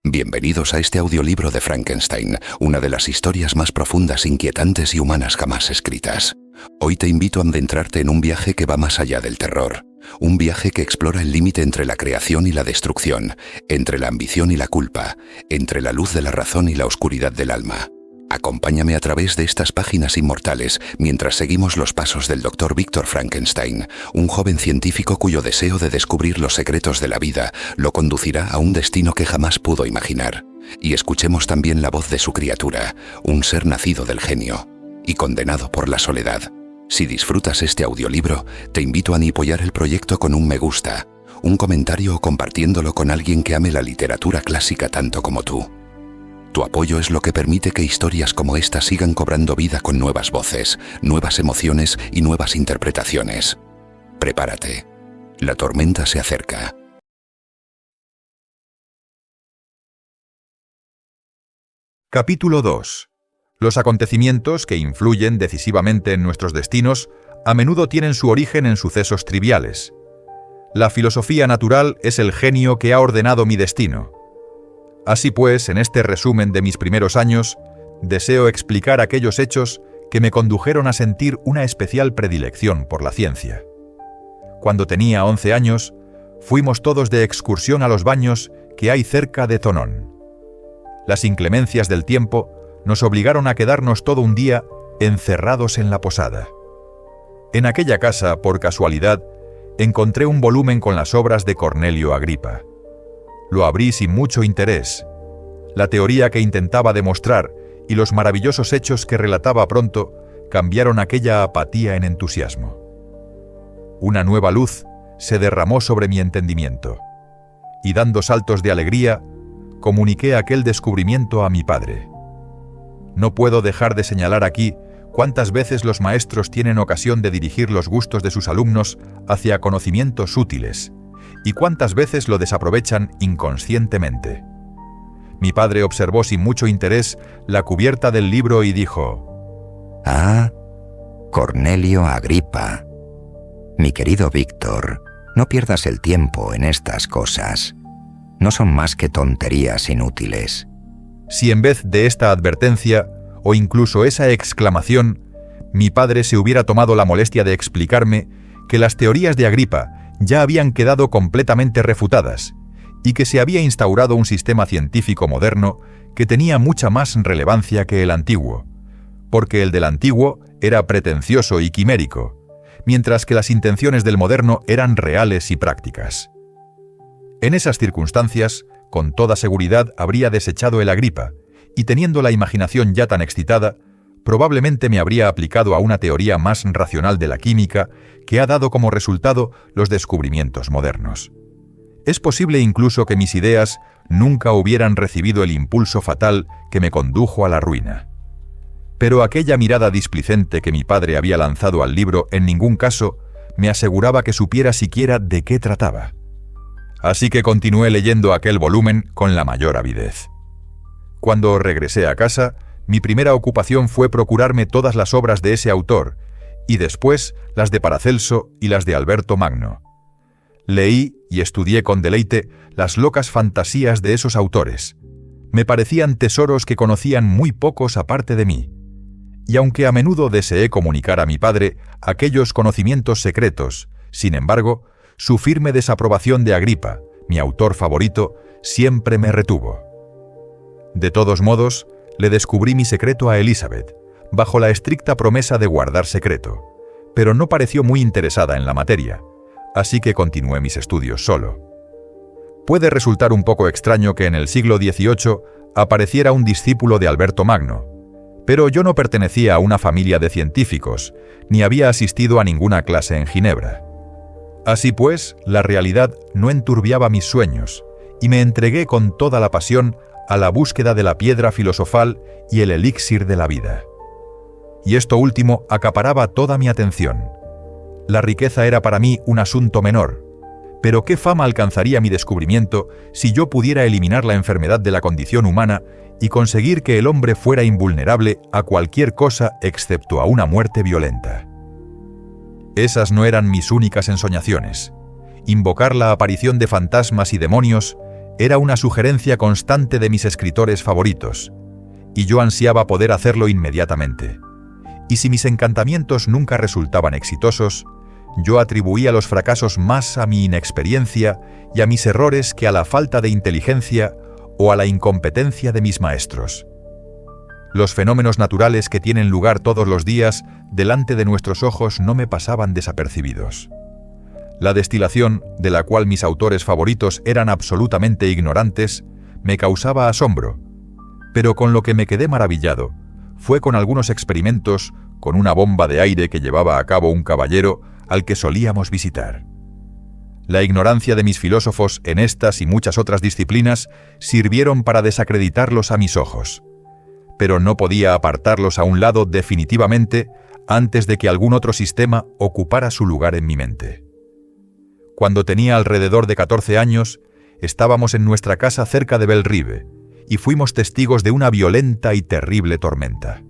Bienvenidos a este audiolibro de Frankenstein, una de las historias más profundas, inquietantes y humanas jamás escritas. Hoy te invito a adentrarte en un viaje que va más allá del terror. Un viaje que explora el límite entre la creación y la destrucción, entre la ambición y la culpa, entre la luz de la razón y la oscuridad del alma. Acompáñame a través de estas páginas inmortales mientras seguimos los pasos del Dr. Victor Frankenstein, un joven científico cuyo deseo de descubrir los secretos de la vida lo conducirá a un destino que jamás pudo imaginar. Y escuchemos también la voz de su criatura, un ser nacido del genio y condenado por la soledad. Si disfrutas este audiolibro, te invito a apoyar el proyecto con un me gusta, un comentario o compartiéndolo con alguien que ame la literatura clásica tanto como tú. Tu apoyo es lo que permite que historias como esta sigan cobrando vida con nuevas voces, nuevas emociones y nuevas interpretaciones. Prepárate. La tormenta se acerca. Capítulo 2. Los acontecimientos que influyen decisivamente en nuestros destinos a menudo tienen su origen en sucesos triviales. La filosofía natural es el genio que ha ordenado mi destino. Así pues, en este resumen de mis primeros años, deseo explicar aquellos hechos que me condujeron a sentir una especial predilección por la ciencia. Cuando tenía 11 años, fuimos todos de excursión a los baños que hay cerca de Thonon. Las inclemencias del tiempo nos obligaron a quedarnos todo un día encerrados en la posada. En aquella casa, por casualidad, encontré un volumen con las obras de Cornelio Agripa. Lo abrí sin mucho interés. La teoría que intentaba demostrar y los maravillosos hechos que relataba pronto cambiaron aquella apatía en entusiasmo. Una nueva luz se derramó sobre mi entendimiento, y dando saltos de alegría, comuniqué aquel descubrimiento a mi padre. No puedo dejar de señalar aquí cuántas veces los maestros tienen ocasión de dirigir los gustos de sus alumnos hacia conocimientos útiles, y cuántas veces lo desaprovechan inconscientemente. Mi padre observó sin mucho interés la cubierta del libro y dijo: «Ah, Cornelio Agripa. Mi querido Víctor, no pierdas el tiempo en estas cosas. No son más que tonterías inútiles». Si en vez de esta advertencia, o incluso esa exclamación, mi padre se hubiera tomado la molestia de explicarme que las teorías de Agripa ya habían quedado completamente refutadas, y que se había instaurado un sistema científico moderno que tenía mucha más relevancia que el antiguo, porque el del antiguo era pretencioso y quimérico, mientras que las intenciones del moderno eran reales y prácticas. En esas circunstancias, con toda seguridad habría desechado el Agripa, y teniendo la imaginación ya tan excitada, probablemente me habría aplicado a una teoría más racional de la química que ha dado como resultado los descubrimientos modernos. Es posible incluso que mis ideas nunca hubieran recibido el impulso fatal que me condujo a la ruina. Pero aquella mirada displicente que mi padre había lanzado al libro en ningún caso me aseguraba que supiera siquiera de qué trataba. Así que continué leyendo aquel volumen con la mayor avidez. Cuando regresé a casa, mi primera ocupación fue procurarme todas las obras de ese autor, y después las de Paracelso y las de Alberto Magno. Leí y estudié con deleite las locas fantasías de esos autores. Me parecían tesoros que conocían muy pocos aparte de mí. Y aunque a menudo deseé comunicar a mi padre aquellos conocimientos secretos, sin embargo, su firme desaprobación de Agripa, mi autor favorito, siempre me retuvo. De todos modos, le descubrí mi secreto a Elizabeth, bajo la estricta promesa de guardar secreto, pero no pareció muy interesada en la materia, así que continué mis estudios solo. Puede resultar un poco extraño que en el siglo XVIII apareciera un discípulo de Alberto Magno, pero yo no pertenecía a una familia de científicos, ni había asistido a ninguna clase en Ginebra. Así pues, la realidad no enturbiaba mis sueños, y me entregué con toda la pasión a la búsqueda de la piedra filosofal y el elixir de la vida. Y esto último acaparaba toda mi atención. La riqueza era para mí un asunto menor, pero ¿qué fama alcanzaría mi descubrimiento si yo pudiera eliminar la enfermedad de la condición humana y conseguir que el hombre fuera invulnerable a cualquier cosa excepto a una muerte violenta? Esas no eran mis únicas ensoñaciones. Invocar la aparición de fantasmas y demonios Era una sugerencia constante de mis escritores favoritos, y yo ansiaba poder hacerlo inmediatamente. Y si mis encantamientos nunca resultaban exitosos, yo atribuía los fracasos más a mi inexperiencia y a mis errores que a la falta de inteligencia o a la incompetencia de mis maestros. Los fenómenos naturales que tienen lugar todos los días delante de nuestros ojos no me pasaban desapercibidos. La destilación, de la cual mis autores favoritos eran absolutamente ignorantes, me causaba asombro, pero con lo que me quedé maravillado fue con algunos experimentos con una bomba de aire que llevaba a cabo un caballero al que solíamos visitar. La ignorancia de mis filósofos en estas y muchas otras disciplinas sirvieron para desacreditarlos a mis ojos, pero no podía apartarlos a un lado definitivamente antes de que algún otro sistema ocupara su lugar en mi mente. Cuando tenía alrededor de 14 años, estábamos en nuestra casa cerca de Bellrive y fuimos testigos de una violenta y terrible tormenta.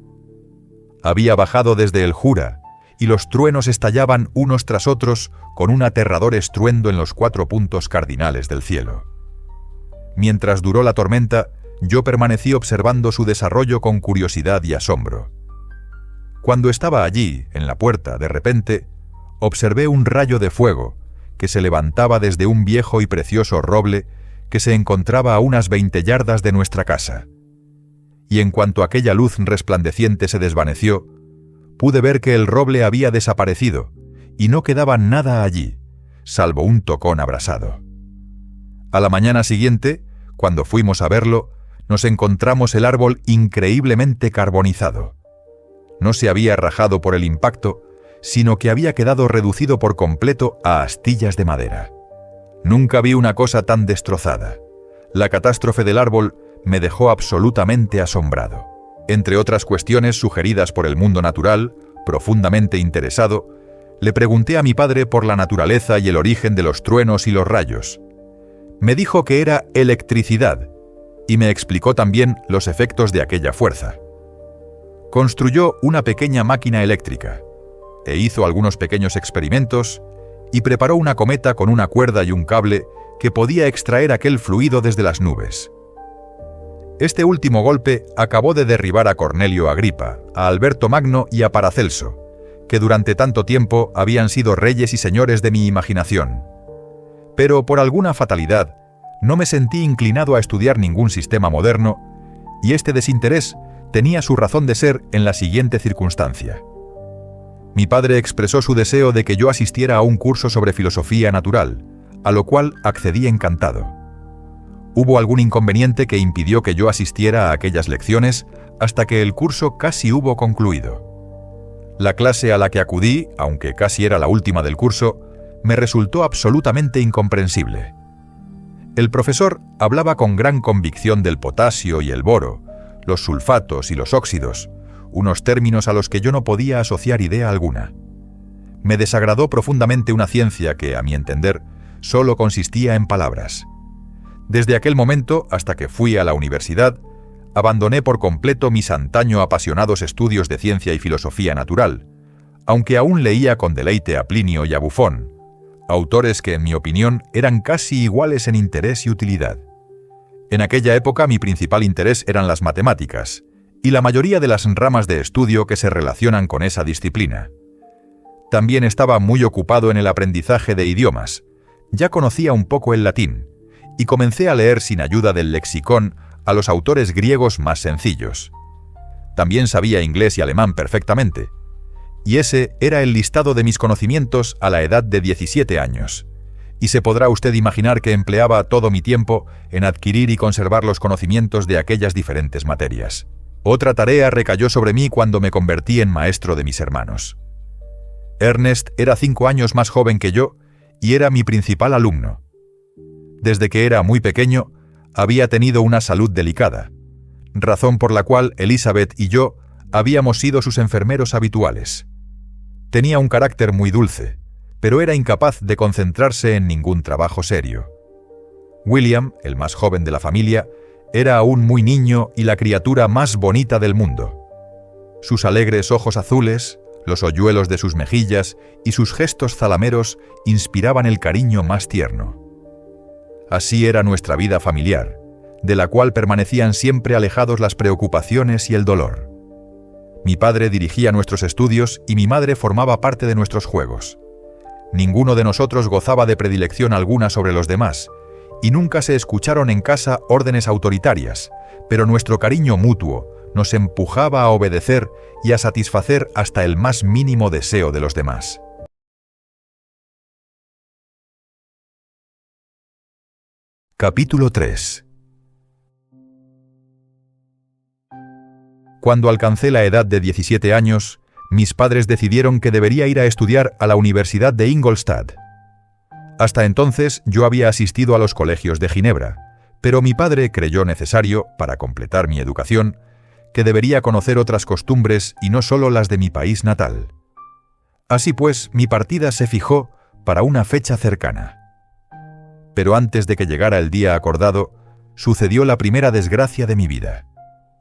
Había bajado desde el Jura y los truenos estallaban unos tras otros con un aterrador estruendo en los 4 puntos cardinales del cielo. Mientras duró la tormenta, yo permanecí observando su desarrollo con curiosidad y asombro. Cuando estaba allí, en la puerta, de repente, observé un rayo de fuego que se levantaba desde un viejo y precioso roble que se encontraba a unas 20 yardas de nuestra casa. Y en cuanto aquella luz resplandeciente se desvaneció, pude ver que el roble había desaparecido y no quedaba nada allí, salvo un tocón abrasado. A la mañana siguiente, cuando fuimos a verlo, nos encontramos el árbol increíblemente carbonizado. No se había rajado por el impacto, sino que había quedado reducido por completo a astillas de madera. Nunca vi una cosa tan destrozada. La catástrofe del árbol me dejó absolutamente asombrado. Entre otras cuestiones sugeridas por el mundo natural, profundamente interesado, le pregunté a mi padre por la naturaleza y el origen de los truenos y los rayos. Me dijo que era electricidad, y me explicó también los efectos de aquella fuerza. Construyó una pequeña máquina eléctrica, e hizo algunos pequeños experimentos, y preparó una cometa con una cuerda y un cable que podía extraer aquel fluido desde las nubes. Este último golpe acabó de derribar a Cornelio Agripa, a Alberto Magno y a Paracelso, que durante tanto tiempo habían sido reyes y señores de mi imaginación. Pero por alguna fatalidad, no me sentí inclinado a estudiar ningún sistema moderno, y este desinterés tenía su razón de ser en la siguiente circunstancia. Mi padre expresó su deseo de que yo asistiera a un curso sobre filosofía natural, a lo cual accedí encantado. Hubo algún inconveniente que impidió que yo asistiera a aquellas lecciones hasta que el curso casi hubo concluido. La clase a la que acudí, aunque casi era la última del curso, me resultó absolutamente incomprensible. El profesor hablaba con gran convicción del potasio y el boro, los sulfatos y los óxidos, unos términos a los que yo no podía asociar idea alguna. Me desagradó profundamente una ciencia que, a mi entender, solo consistía en palabras. Desde aquel momento hasta que fui a la universidad, abandoné por completo mis antaño apasionados estudios de ciencia y filosofía natural, aunque aún leía con deleite a Plinio y a Buffon, autores que, en mi opinión, eran casi iguales en interés y utilidad. En aquella época mi principal interés eran las matemáticas, y la mayoría de las ramas de estudio que se relacionan con esa disciplina. También estaba muy ocupado en el aprendizaje de idiomas. Ya conocía un poco el latín, y comencé a leer sin ayuda del lexicón a los autores griegos más sencillos. También sabía inglés y alemán perfectamente, y ese era el listado de mis conocimientos a la edad de 17 años, y se podrá usted imaginar que empleaba todo mi tiempo en adquirir y conservar los conocimientos de aquellas diferentes materias. Otra tarea recayó sobre mí cuando me convertí en maestro de mis hermanos. Ernest era 5 años más joven que yo y era mi principal alumno. Desde que era muy pequeño, había tenido una salud delicada, razón por la cual Elizabeth y yo habíamos sido sus enfermeros habituales. Tenía un carácter muy dulce, pero era incapaz de concentrarse en ningún trabajo serio. William, el más joven de la familia, era aún muy niño y la criatura más bonita del mundo. Sus alegres ojos azules, los hoyuelos de sus mejillas y sus gestos zalameros inspiraban el cariño más tierno. Así era nuestra vida familiar, de la cual permanecían siempre alejados las preocupaciones y el dolor. Mi padre dirigía nuestros estudios y mi madre formaba parte de nuestros juegos. Ninguno de nosotros gozaba de predilección alguna sobre los demás, y nunca se escucharon en casa órdenes autoritarias, pero nuestro cariño mutuo nos empujaba a obedecer y a satisfacer hasta el más mínimo deseo de los demás. Capítulo 3. Cuando alcancé la edad de 17 años, mis padres decidieron que debería ir a estudiar a la Universidad de Ingolstadt. Hasta entonces yo había asistido a los colegios de Ginebra, pero mi padre creyó necesario, para completar mi educación, que debería conocer otras costumbres y no solo las de mi país natal. Así pues, mi partida se fijó para una fecha cercana. Pero antes de que llegara el día acordado, sucedió la primera desgracia de mi vida.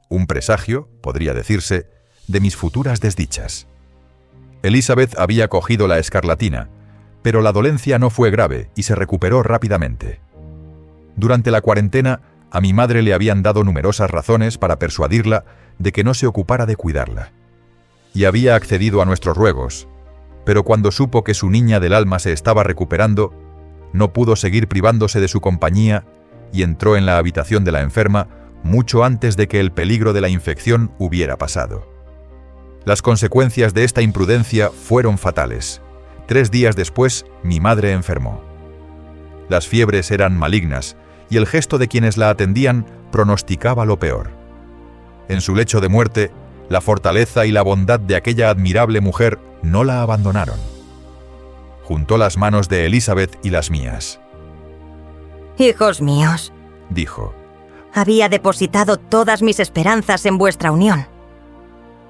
Un presagio, podría decirse, de mis futuras desdichas. Elizabeth había cogido la escarlatina, pero la dolencia no fue grave y se recuperó rápidamente. Durante la cuarentena, a mi madre le habían dado numerosas razones para persuadirla de que no se ocupara de cuidarla. Y había accedido a nuestros ruegos, pero cuando supo que su niña del alma se estaba recuperando, no pudo seguir privándose de su compañía y entró en la habitación de la enferma mucho antes de que el peligro de la infección hubiera pasado. Las consecuencias de esta imprudencia fueron fatales. 3 días después, mi madre enfermó. Las fiebres eran malignas y el gesto de quienes la atendían pronosticaba lo peor. En su lecho de muerte, la fortaleza y la bondad de aquella admirable mujer no la abandonaron. Juntó las manos de Elizabeth y las mías. «Hijos míos», dijo, «había depositado todas mis esperanzas en vuestra unión.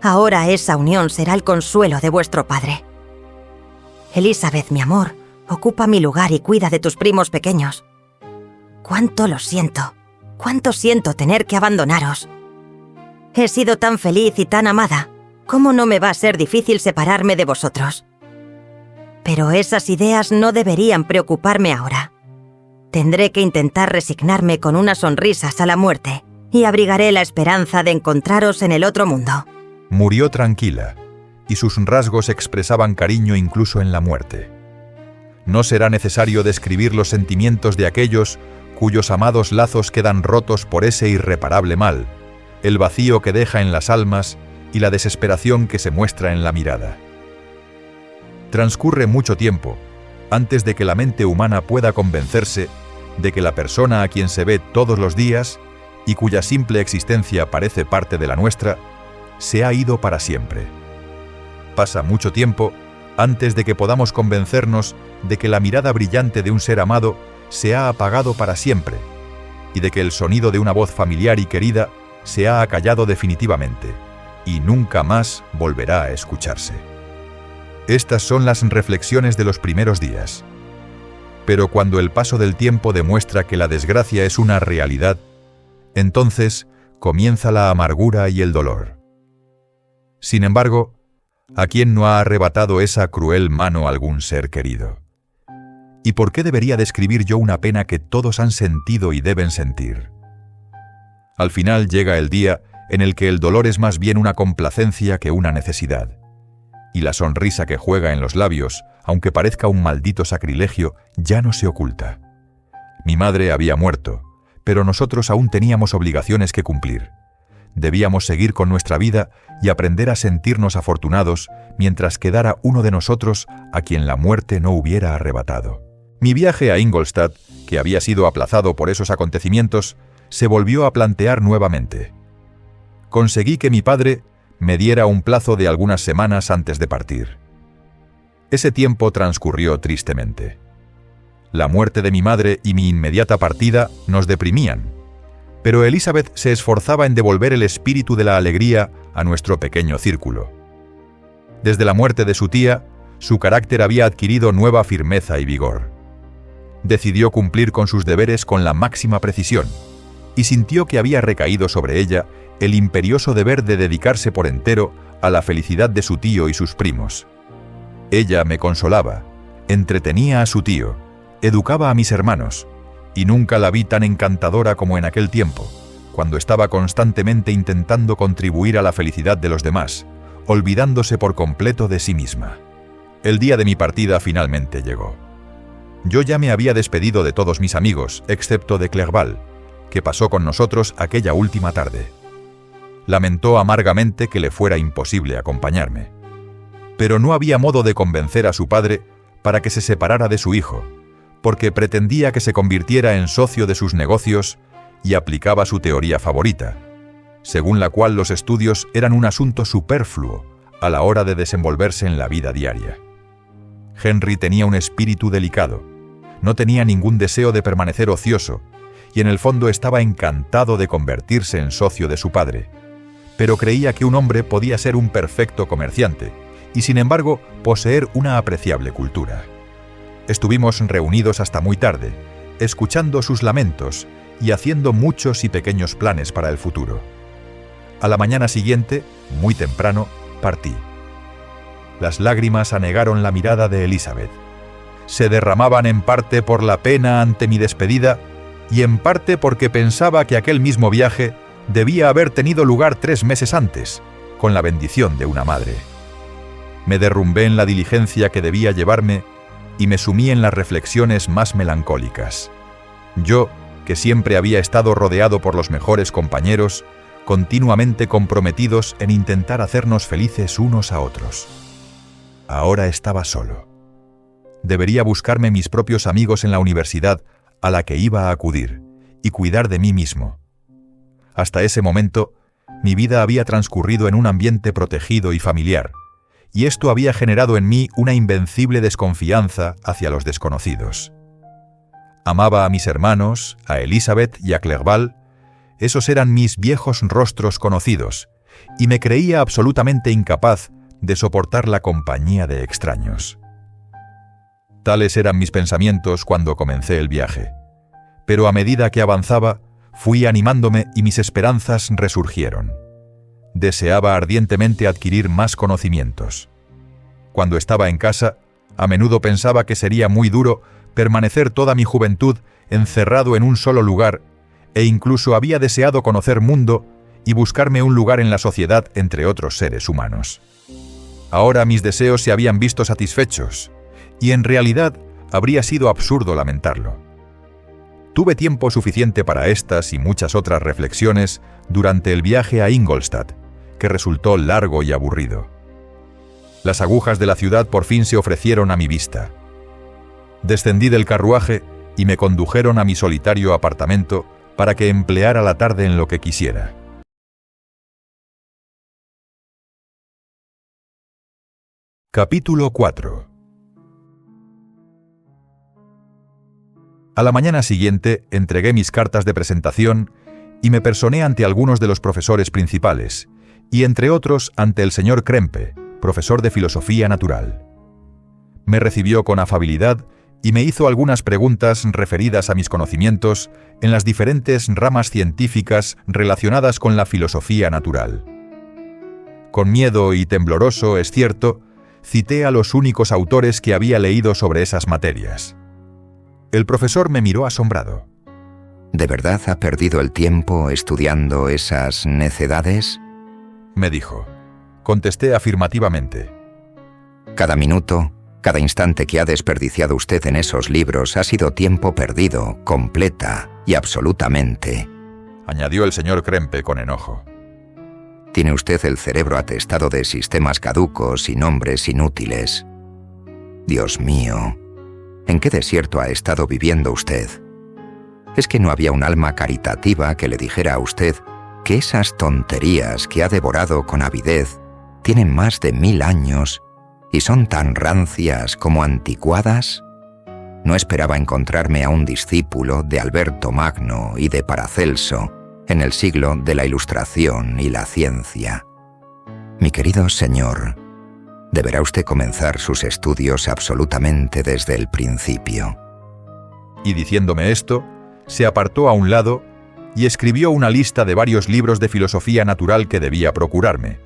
Ahora esa unión será el consuelo de vuestro padre. Elizabeth, mi amor, ocupa mi lugar y cuida de tus primos pequeños. Cuánto siento tener que abandonaros. He sido tan feliz y tan amada, ¿cómo no me va a ser difícil separarme de vosotros? Pero esas ideas no deberían preocuparme ahora. Tendré que intentar resignarme con unas sonrisas a la muerte y abrigaré la esperanza de encontraros en el otro mundo». Murió tranquila, y sus rasgos expresaban cariño incluso en la muerte. No será necesario describir los sentimientos de aquellos cuyos amados lazos quedan rotos por ese irreparable mal, el vacío que deja en las almas y la desesperación que se muestra en la mirada. Transcurre mucho tiempo antes de que la mente humana pueda convencerse de que la persona a quien se ve todos los días y cuya simple existencia parece parte de la nuestra, se ha ido para siempre. Pasa mucho tiempo antes de que podamos convencernos de que la mirada brillante de un ser amado se ha apagado para siempre y de que el sonido de una voz familiar y querida se ha acallado definitivamente y nunca más volverá a escucharse. Estas son las reflexiones de los primeros días. Pero cuando el paso del tiempo demuestra que la desgracia es una realidad, entonces comienza la amargura y el dolor. Sin embargo, ¿a quién no ha arrebatado esa cruel mano algún ser querido? ¿Y por qué debería describir yo una pena que todos han sentido y deben sentir? Al final llega el día en el que el dolor es más bien una complacencia que una necesidad. Y la sonrisa que juega en los labios, aunque parezca un maldito sacrilegio, ya no se oculta. Mi madre había muerto, pero nosotros aún teníamos obligaciones que cumplir. Debíamos seguir con nuestra vida y aprender a sentirnos afortunados mientras quedara uno de nosotros a quien la muerte no hubiera arrebatado. Mi viaje a Ingolstadt, que había sido aplazado por esos acontecimientos, se volvió a plantear nuevamente. Conseguí que mi padre me diera un plazo de algunas semanas antes de partir. Ese tiempo transcurrió tristemente. La muerte de mi madre y mi inmediata partida nos deprimían, pero Elizabeth se esforzaba en devolver el espíritu de la alegría a nuestro pequeño círculo. Desde la muerte de su tía, su carácter había adquirido nueva firmeza y vigor. Decidió cumplir con sus deberes con la máxima precisión, y sintió que había recaído sobre ella el imperioso deber de dedicarse por entero a la felicidad de su tío y sus primos. Ella me consolaba, entretenía a su tío, educaba a mis hermanos, y nunca la vi tan encantadora como en aquel tiempo, cuando estaba constantemente intentando contribuir a la felicidad de los demás, olvidándose por completo de sí misma. El día de mi partida finalmente llegó. Yo ya me había despedido de todos mis amigos, excepto de Clerval, que pasó con nosotros aquella última tarde. Lamentó amargamente que le fuera imposible acompañarme. Pero no había modo de convencer a su padre para que se separara de su hijo, porque pretendía que se convirtiera en socio de sus negocios y aplicaba su teoría favorita, según la cual los estudios eran un asunto superfluo a la hora de desenvolverse en la vida diaria. Henry tenía un espíritu delicado, no tenía ningún deseo de permanecer ocioso y en el fondo estaba encantado de convertirse en socio de su padre, pero creía que un hombre podía ser un perfecto comerciante y sin embargo poseer una apreciable cultura. Estuvimos reunidos hasta muy tarde, escuchando sus lamentos y haciendo muchos y pequeños planes para el futuro. A la mañana siguiente, muy temprano, partí. Las lágrimas anegaron la mirada de Elizabeth. Se derramaban en parte por la pena ante mi despedida y en parte porque pensaba que aquel mismo viaje debía haber tenido lugar 3 meses antes, con la bendición de una madre. Me derrumbé en la diligencia que debía llevarme y me sumí en las reflexiones más melancólicas. Yo, que siempre había estado rodeado por los mejores compañeros, continuamente comprometidos en intentar hacernos felices unos a otros. Ahora estaba solo. Debería buscarme mis propios amigos en la universidad a la que iba a acudir y cuidar de mí mismo. Hasta ese momento, mi vida había transcurrido en un ambiente protegido y familiar, y esto había generado en mí una invencible desconfianza hacia los desconocidos. Amaba a mis hermanos, a Elizabeth y a Clerval. Esos eran mis viejos rostros conocidos, y me creía absolutamente incapaz de soportar la compañía de extraños. Tales eran mis pensamientos cuando comencé el viaje, pero a medida que avanzaba, fui animándome y mis esperanzas resurgieron. Deseaba ardientemente adquirir más conocimientos. Cuando estaba en casa, a menudo pensaba que sería muy duro permanecer toda mi juventud encerrado en un solo lugar, e incluso había deseado conocer mundo y buscarme un lugar en la sociedad entre otros seres humanos. Ahora mis deseos se habían visto satisfechos, y en realidad habría sido absurdo lamentarlo. Tuve tiempo suficiente para estas y muchas otras reflexiones durante el viaje a Ingolstadt, que resultó largo y aburrido. Las agujas de la ciudad por fin se ofrecieron a mi vista. Descendí del carruaje y me condujeron a mi solitario apartamento para que empleara la tarde en lo que quisiera. Capítulo 4. A la mañana siguiente entregué mis cartas de presentación y me personé ante algunos de los profesores principales, y entre otros ante el señor Krempe, profesor de filosofía natural. Me recibió con afabilidad y me hizo algunas preguntas referidas a mis conocimientos en las diferentes ramas científicas relacionadas con la filosofía natural. Con miedo y tembloroso, es cierto, cité a los únicos autores que había leído sobre esas materias. El profesor me miró asombrado. ¿De verdad ha perdido el tiempo estudiando esas necedades?, me dijo. Contesté afirmativamente. Cada minuto, cada instante que ha desperdiciado usted en esos libros ha sido tiempo perdido, completa y absolutamente, añadió el señor Krempe con enojo. Tiene usted el cerebro atestado de sistemas caducos y nombres inútiles. Dios mío, ¿en qué desierto ha estado viviendo usted? ¿Es que no había un alma caritativa que le dijera a usted que esas tonterías que ha devorado con avidez tienen más de 1000 años y son tan rancias como anticuadas? No esperaba encontrarme a un discípulo de Alberto Magno y de Paracelso en el siglo de la Ilustración y la ciencia. Mi querido señor, deberá usted comenzar sus estudios absolutamente desde el principio. Y diciéndome esto, se apartó a un lado y escribió una lista de varios libros de filosofía natural que debía procurarme.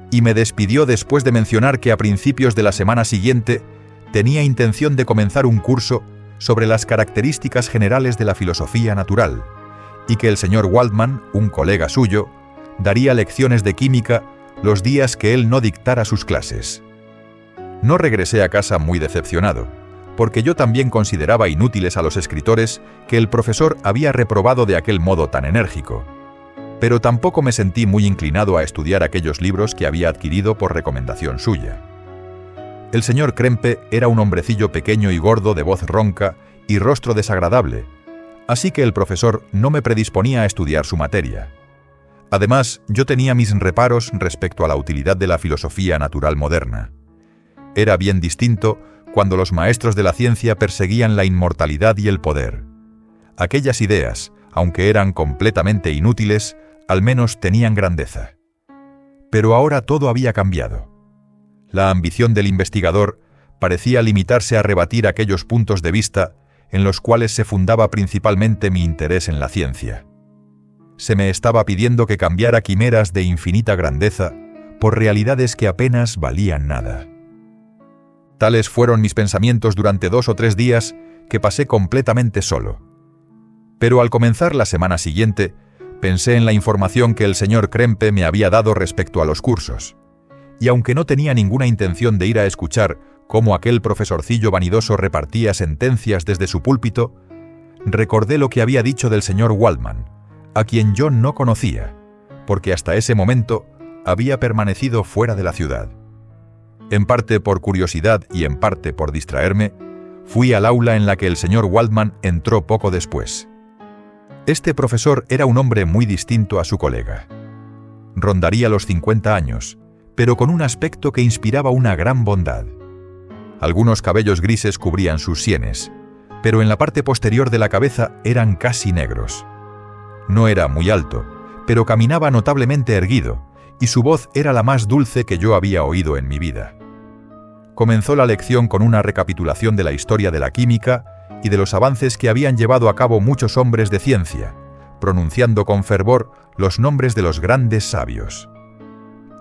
Y me despidió después de mencionar que a principios de la semana siguiente tenía intención de comenzar un curso sobre las características generales de la filosofía natural, y que el señor Waldman, un colega suyo, daría lecciones de química los días que él no dictara sus clases. No regresé a casa muy decepcionado, porque yo también consideraba inútiles a los escritores que el profesor había reprobado de aquel modo tan enérgico. Pero tampoco me sentí muy inclinado a estudiar aquellos libros que había adquirido por recomendación suya. El señor Krempe era un hombrecillo pequeño y gordo de voz ronca y rostro desagradable, así que el profesor no me predisponía a estudiar su materia. Además, yo tenía mis reparos respecto a la utilidad de la filosofía natural moderna. Era bien distinto cuando los maestros de la ciencia perseguían la inmortalidad y el poder. Aquellas ideas, aunque eran completamente inútiles, al menos tenían grandeza. Pero ahora todo había cambiado. La ambición del investigador parecía limitarse a rebatir aquellos puntos de vista en los cuales se fundaba principalmente mi interés en la ciencia. Se me estaba pidiendo que cambiara quimeras de infinita grandeza por realidades que apenas valían nada. Tales fueron mis pensamientos durante 2 o 3 días que pasé completamente solo. Pero al comenzar la semana siguiente, pensé en la información que el señor Krempe me había dado respecto a los cursos. Y aunque no tenía ninguna intención de ir a escuchar cómo aquel profesorcillo vanidoso repartía sentencias desde su púlpito, recordé lo que había dicho del señor Waldman, a quien yo no conocía, porque hasta ese momento había permanecido fuera de la ciudad. En parte por curiosidad y en parte por distraerme, fui al aula en la que el señor Waldman entró poco después. Este profesor era un hombre muy distinto a su colega. Rondaría los 50 años, pero con un aspecto que inspiraba una gran bondad. Algunos cabellos grises cubrían sus sienes, pero en la parte posterior de la cabeza eran casi negros. No era muy alto, pero caminaba notablemente erguido, y su voz era la más dulce que yo había oído en mi vida. Comenzó la lección con una recapitulación de la historia de la química y de los avances que habían llevado a cabo muchos hombres de ciencia, pronunciando con fervor los nombres de los grandes sabios.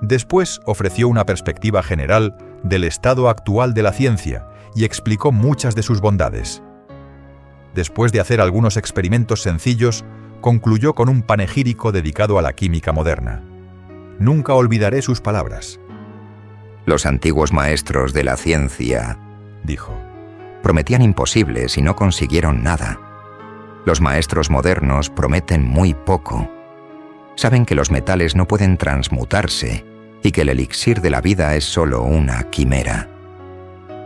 Después ofreció una perspectiva general del estado actual de la ciencia y explicó muchas de sus bondades. Después de hacer algunos experimentos sencillos, concluyó con un panegírico dedicado a la química moderna. Nunca olvidaré sus palabras. Los antiguos maestros de la ciencia, dijo, prometían imposibles y no consiguieron nada. Los maestros modernos prometen muy poco. Saben que los metales no pueden transmutarse y que el elixir de la vida es solo una quimera.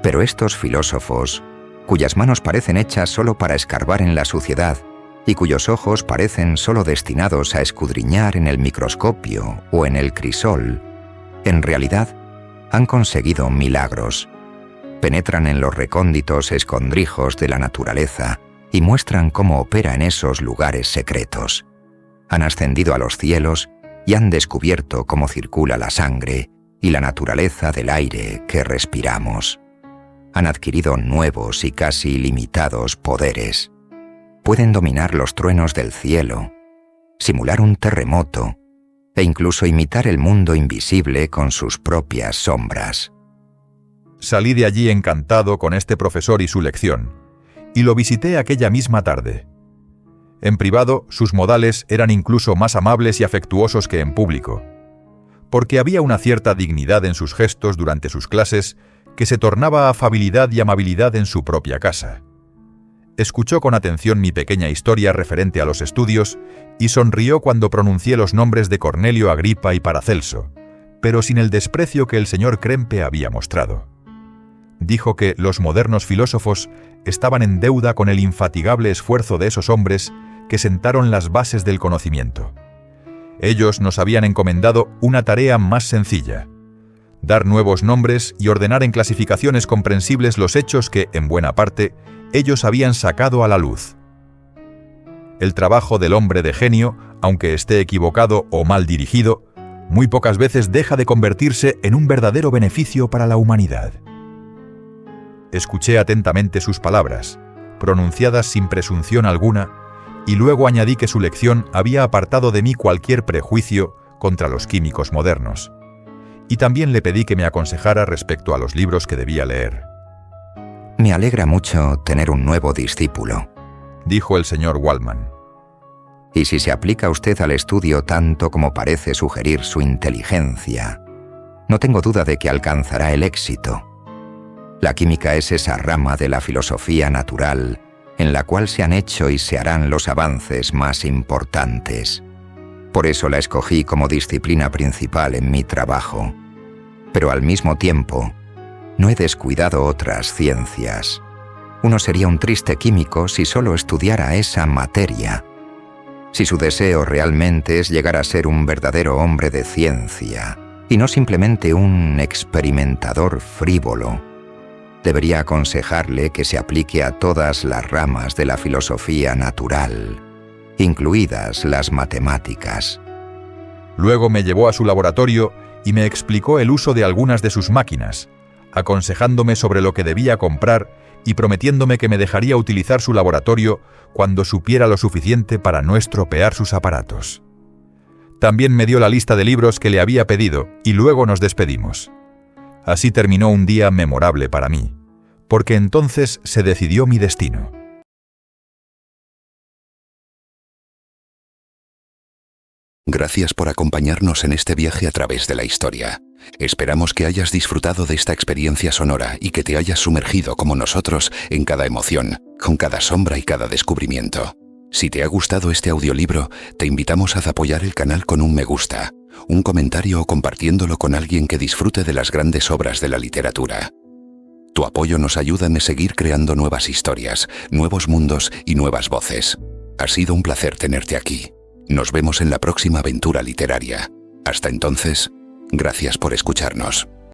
Pero estos filósofos, cuyas manos parecen hechas solo para escarbar en la suciedad y cuyos ojos parecen solo destinados a escudriñar en el microscopio o en el crisol, en realidad han conseguido milagros. Penetran en los recónditos escondrijos de la naturaleza y muestran cómo opera en esos lugares secretos. Han ascendido a los cielos y han descubierto cómo circula la sangre y la naturaleza del aire que respiramos. Han adquirido nuevos y casi ilimitados poderes. Pueden dominar los truenos del cielo, simular un terremoto e incluso imitar el mundo invisible con sus propias sombras. Salí de allí encantado con este profesor y su lección, y lo visité aquella misma tarde. En privado, sus modales eran incluso más amables y afectuosos que en público, porque había una cierta dignidad en sus gestos durante sus clases que se tornaba afabilidad y amabilidad en su propia casa. Escuchó con atención mi pequeña historia referente a los estudios y sonrió cuando pronuncié los nombres de Cornelio Agripa y Paracelso, pero sin el desprecio que el señor Krempe había mostrado. Dijo que los modernos filósofos estaban en deuda con el infatigable esfuerzo de esos hombres que sentaron las bases del conocimiento. Ellos nos habían encomendado una tarea más sencilla: dar nuevos nombres y ordenar en clasificaciones comprensibles los hechos que, en buena parte, ellos habían sacado a la luz. El trabajo del hombre de genio, aunque esté equivocado o mal dirigido, muy pocas veces deja de convertirse en un verdadero beneficio para la humanidad. Escuché atentamente sus palabras, pronunciadas sin presunción alguna, y luego añadí que su lección había apartado de mí cualquier prejuicio contra los químicos modernos, y también le pedí que me aconsejara respecto a los libros que debía leer. Me alegra mucho tener un nuevo discípulo, dijo el señor Waldman. Y si se aplica usted al estudio tanto como parece sugerir su inteligencia, no tengo duda de que alcanzará el éxito. La química es esa rama de la filosofía natural en la cual se han hecho y se harán los avances más importantes. Por eso la escogí como disciplina principal en mi trabajo. Pero al mismo tiempo, no he descuidado otras ciencias. Uno sería un triste químico si solo estudiara esa materia. Si su deseo realmente es llegar a ser un verdadero hombre de ciencia, y no simplemente un experimentador frívolo, debería aconsejarle que se aplique a todas las ramas de la filosofía natural, incluidas las matemáticas. Luego me llevó a su laboratorio y me explicó el uso de algunas de sus máquinas, aconsejándome sobre lo que debía comprar y prometiéndome que me dejaría utilizar su laboratorio cuando supiera lo suficiente para no estropear sus aparatos. También me dio la lista de libros que le había pedido y luego nos despedimos. Así terminó un día memorable para mí, porque entonces se decidió mi destino. Gracias por acompañarnos en este viaje a través de la historia. Esperamos que hayas disfrutado de esta experiencia sonora y que te hayas sumergido como nosotros en cada emoción, con cada sombra y cada descubrimiento. Si te ha gustado este audiolibro, te invitamos a apoyar el canal con un me gusta, un comentario o compartiéndolo con alguien que disfrute de las grandes obras de la literatura. Tu apoyo nos ayuda a seguir creando nuevas historias, nuevos mundos y nuevas voces. Ha sido un placer tenerte aquí. Nos vemos en la próxima aventura literaria. Hasta entonces, gracias por escucharnos.